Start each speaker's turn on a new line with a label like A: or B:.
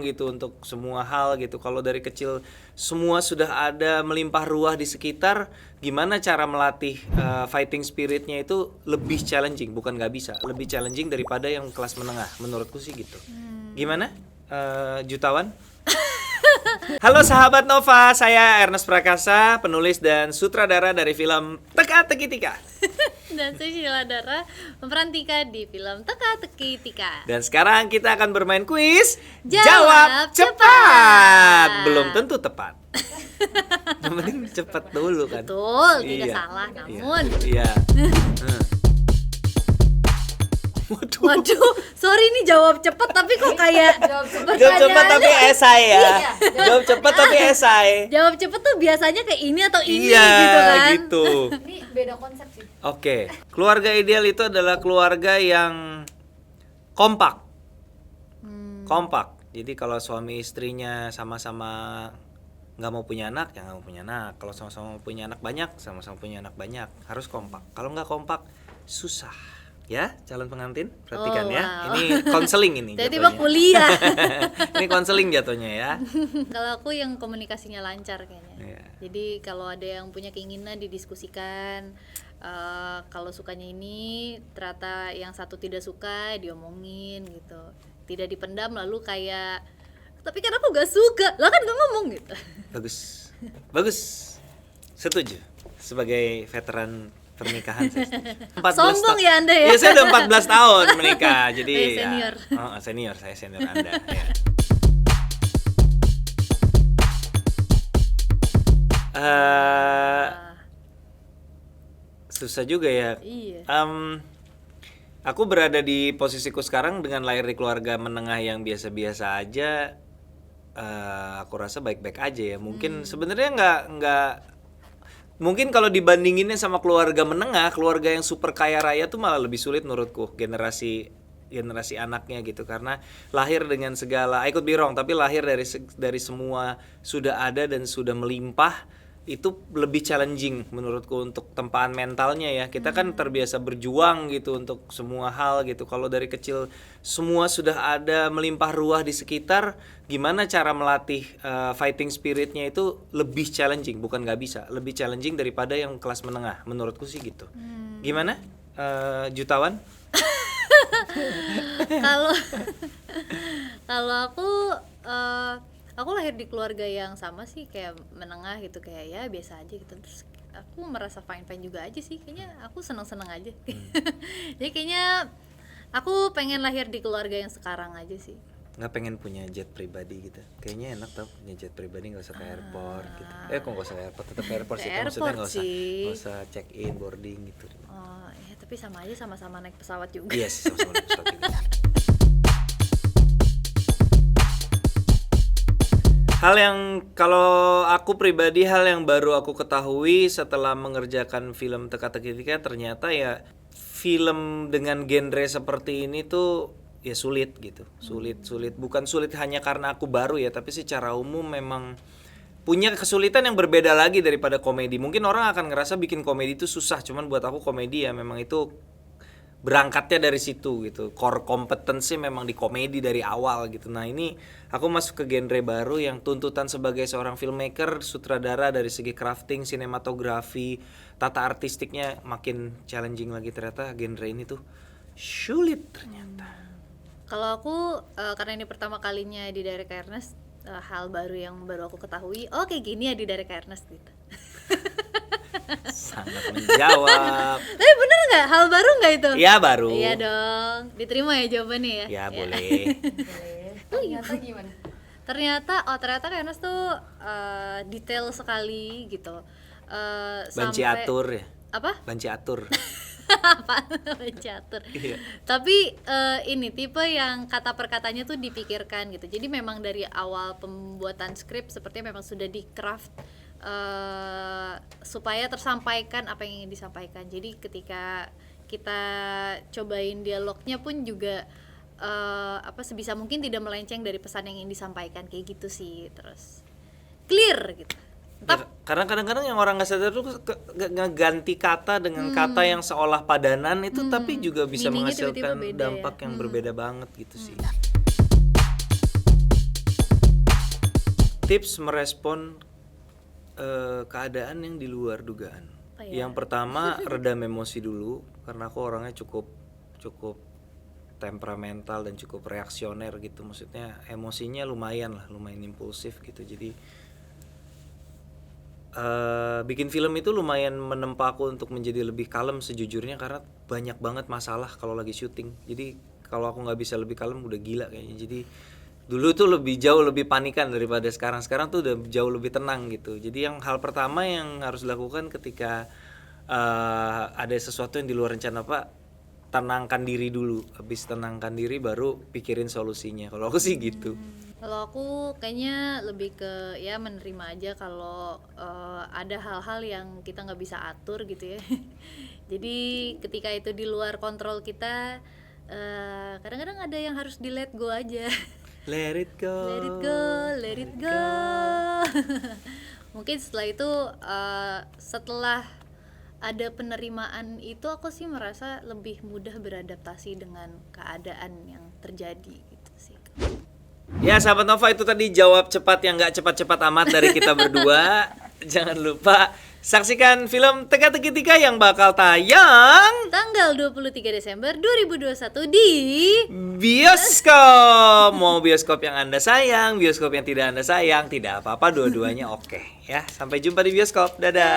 A: gitu untuk semua hal gitu. Kalau dari kecil semua sudah ada melimpah ruah di sekitar, gimana cara melatih fighting spiritnya itu lebih challenging, bukan nggak bisa, lebih challenging daripada yang kelas menengah, menurutku sih gitu. Gimana, jutawan? Halo sahabat Nova, saya Ernest Prakasa, penulis dan sutradara dari film Teka-Teki Tika.
B: Dan saya Sheila Dara, pemeran Tika di film Teka-Teki Tika.
A: Dan sekarang kita akan bermain kuis
B: Jawab
A: cepat.
B: cepat.
A: Belum tentu tepat. Yang penting cepat dulu kan.
B: Betul, tidak
A: Iya.
B: salah namun.
A: Iya.
B: Waduh, sorry ini jawab cepat tapi kok kayak
A: Jawab cepat tapi esai ya. Jawab cepat tapi esai.
B: Jawab cepat tuh biasanya kayak ini atau ini
A: Iya,
B: gitu kan.
A: gitu.
C: Ini beda konsep sih.
A: Oke, keluarga ideal itu adalah keluarga yang kompak. Kompak. Jadi kalau suami istrinya sama-sama nggak mau punya anak, ya nggak mau punya anak. Kalau sama-sama punya anak banyak, sama-sama punya anak banyak. Harus kompak. Kalau nggak kompak, susah. Ya, calon pengantin, perhatikan
B: Oh,
A: ya.
B: wow.
A: Ini konseling ini.
B: Tiba-tiba
A: jatuhnya.
B: kuliah.
A: Ini konseling jatuhnya ya.
B: Kalau aku yang komunikasinya lancar kayaknya.
A: Iya.
B: Jadi kalau ada yang punya keinginan didiskusikan. Kalau sukanya ini, ternyata yang satu tidak suka diomongin gitu. Tidak dipendam lalu kayak, tapi kan aku gak suka, lah kan gak ngomong gitu.
A: Bagus. Bagus. Setuju. Sebagai veteran pernikahan saya setuju. 14
B: Sombong ya Anda ya?
A: Iya, saya udah 14 tahun menikah. Jadi
B: Saya senior.
A: Ya, senior, saya senior Anda ya. Susah juga ya.
B: Iya.
A: Aku berada di posisiku sekarang dengan lahir di keluarga menengah yang biasa-biasa aja. Aku rasa baik-baik aja ya. Mungkin sebenarnya nggak mungkin kalau dibandinginnya sama keluarga menengah, keluarga yang super kaya raya tuh malah lebih sulit menurutku, generasi anaknya gitu, karena lahir dengan segala, I could be wrong, tapi lahir dari semua sudah ada dan sudah melimpah. Itu lebih challenging menurutku untuk tempaan mentalnya ya. Kita kan terbiasa berjuang gitu untuk semua hal gitu. Kalau dari kecil semua sudah ada melimpah ruah di sekitar, gimana cara melatih fighting spiritnya itu lebih challenging, bukan nggak bisa, lebih challenging daripada yang kelas menengah, menurutku sih gitu. Gimana, jutawan?
B: Kalau kalau aku lahir di keluarga yang sama sih, kayak menengah gitu, kayak ya biasa aja gitu. Terus aku merasa fine juga aja sih, kayaknya aku seneng aja. Jadi kayaknya aku pengen lahir di keluarga yang sekarang aja sih.
A: Nggak pengen punya jet pribadi gitu? Kayaknya enak tau punya jet pribadi, nggak usah ke airport gitu. Kok nggak usah airport, tetap airport sih. Maksudnya nggak usah check in, boarding gitu.
B: Oh ya, tapi sama aja, sama-sama naik pesawat juga.
A: Iya sih, sama-sama naik pesawat juga. Hal yang, kalau aku pribadi, hal yang baru aku ketahui setelah mengerjakan film Teka-Teki Tika, ternyata ya film dengan genre seperti ini tuh ya sulit gitu. Sulit. Bukan sulit hanya karena aku baru ya, tapi secara umum memang punya kesulitan yang berbeda lagi daripada komedi. Mungkin orang akan ngerasa bikin komedi itu susah, cuman buat aku komedi ya memang itu berangkatnya dari situ gitu. Core kompetensi memang di komedi dari awal gitu. Nah, ini aku masuk ke genre baru yang tuntutan sebagai seorang filmmaker, sutradara, dari segi crafting, sinematografi, tata artistiknya makin challenging lagi. Ternyata genre ini tuh sulit ternyata.
B: Kalau aku karena ini pertama kalinya di Direct Ernest, hal baru yang baru aku ketahui, oh kayak gini ya di Direct Ernest gitu.
A: Sangat menjawab.
B: Tapi bener nggak? Hal baru nggak itu?
A: Iya, baru.
B: Iya dong. Diterima ya jawabannya ya?
A: Ya, boleh.
C: Ternyata gimana?
B: Ternyata Ernest tuh detail sekali gitu.
A: Banci atur ya.
B: Apa?
A: Banci atur.
B: Apa? Banci atur.
A: Iya.
B: Tapi ini tipe yang kata per katanya tuh dipikirkan gitu. Jadi memang dari awal pembuatan skrip sepertinya memang sudah di craft supaya tersampaikan apa yang ingin disampaikan. Jadi ketika kita cobain dialognya pun juga sebisa mungkin tidak melenceng dari pesan yang ingin disampaikan, kayak gitu sih. Terus clear gitu.
A: Karena kadang-kadang yang orang nggak sadar tuh ngeganti kata dengan kata yang seolah padanan itu, tapi juga bisa
B: Meaningnya
A: menghasilkan
B: tiba-tiba beda
A: dampak
B: ya.
A: yang berbeda banget gitu sih. tips merespon keadaan yang di luar dugaan.
B: Apa ya?
A: Yang pertama, redam emosi dulu karena aku orangnya cukup temperamental dan cukup reaksioner gitu. Maksudnya emosinya lumayan impulsif gitu. Jadi bikin film itu lumayan menempa aku untuk menjadi lebih kalem sejujurnya, karena banyak banget masalah kalau lagi syuting. Jadi kalau aku nggak bisa lebih kalem udah gila kayaknya. Jadi dulu tuh jauh lebih panikan daripada sekarang. Sekarang tuh udah jauh lebih tenang gitu. Jadi yang hal pertama yang harus dilakukan ketika ada sesuatu yang di luar rencana, Pak, tenangkan diri dulu. Habis tenangkan diri baru pikirin solusinya. Kalau aku sih gitu.
B: Kalau aku kayaknya lebih ke ya menerima aja kalau ada hal-hal yang kita nggak bisa atur gitu ya. Jadi ketika itu di luar kontrol kita, kadang-kadang ada yang harus di let go aja.
A: Let it go.
B: Let it go, let it go. Mungkin setelah itu, setelah ada penerimaan itu, aku sih merasa lebih mudah beradaptasi dengan keadaan yang terjadi gitu sih.
A: Ya sahabat Nova, itu tadi jawab cepat yang gak cepat-cepat amat dari kita berdua. Jangan lupa saksikan film Teka-teki Tika yang bakal tayang
B: Tanggal 23 Desember 2021 di
A: bioskop. Mau bioskop yang Anda sayang, bioskop yang tidak Anda sayang, tidak apa-apa, dua-duanya oke ya. Sampai jumpa di bioskop. Dadah.